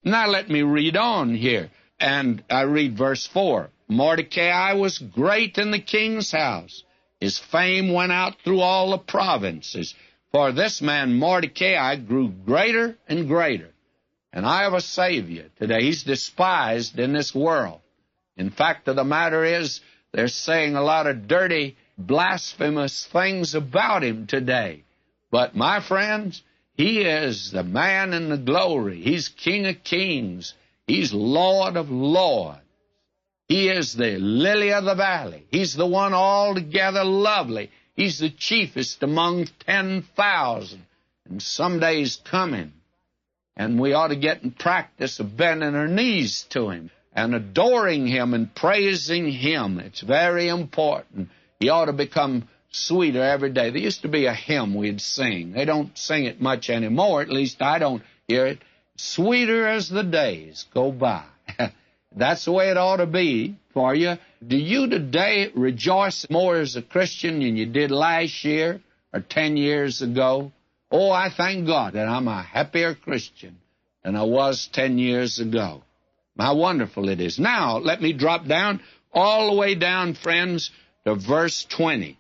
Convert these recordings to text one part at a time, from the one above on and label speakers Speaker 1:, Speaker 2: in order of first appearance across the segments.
Speaker 1: Now let me read on here. And I read verse 4. Mordecai was great in the king's house. His fame went out through all the provinces. For this man Mordecai grew greater and greater. And I have a Savior today. He's despised in this world. In fact of the matter is, they're saying a lot of dirty, blasphemous things about him today. But my friends, he is the man in the glory. He's King of kings. He's Lord of lords. He is the lily of the valley. He's the one altogether lovely. He's the chiefest among 10,000. And someday he's coming. And we ought to get in practice of bending our knees to him and adoring him and praising him. It's very important. He ought to become sweeter every day. There used to be a hymn we'd sing. They don't sing it much anymore. At least I don't hear it. Sweeter as the days go by. That's the way it ought to be for you. Do you today rejoice more as a Christian than you did last year or 10 years ago? Oh, I thank God that I'm a happier Christian than I was 10 years ago. How wonderful it is. Now, let me drop down, all the way down, friends, to verse 20.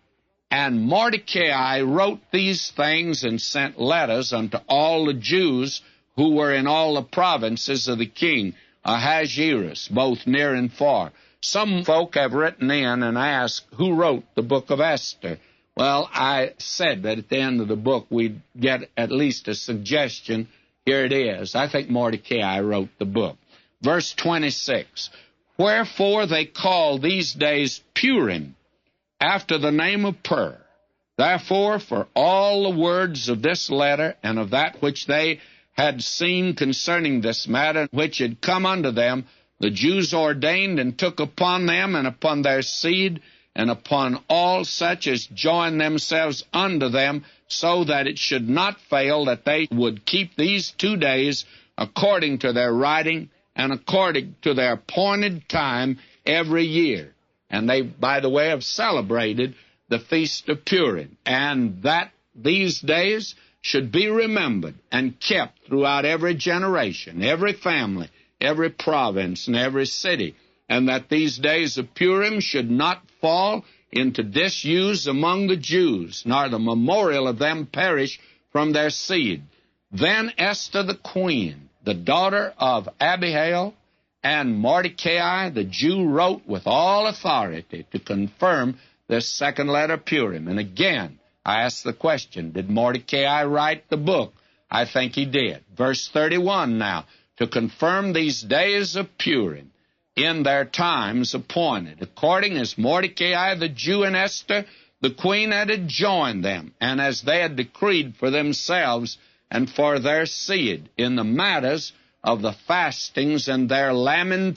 Speaker 1: And Mordecai wrote these things and sent letters unto all the Jews who were in all the provinces of the king Ahasuerus, both near and far. Some folk have written in and asked who wrote the book of Esther. Well, I said that at the end of the book we'd get at least a suggestion. Here it is. I think Mordecai wrote the book. Verse 26, Wherefore they call these days Purim, after the name of Pur. Therefore, for all the words of this letter and of that which they had seen concerning this matter, which had come unto them, the Jews ordained and took upon them and upon their seed and upon all such as joined themselves unto them, so that it should not fail that they would keep these 2 days according to their writing and according to their appointed time every year. And they, by the way, have celebrated the Feast of Purim, and that these days should be remembered and kept throughout every generation, every family, every province, and every city, and that these days of Purim should not fall into disuse among the Jews, nor the memorial of them perish from their seed. Then Esther the queen, the daughter of Abihail, and Mordecai the Jew wrote with all authority to confirm this second letter Purim. And again, I ask the question, did Mordecai write the book? I think he did. Verse 31 now, to confirm these days of Purim in their times appointed, according as Mordecai the Jew and Esther the queen had adjoined them, and as they had decreed for themselves and for their seed in the matters of the fastings and their lamentations.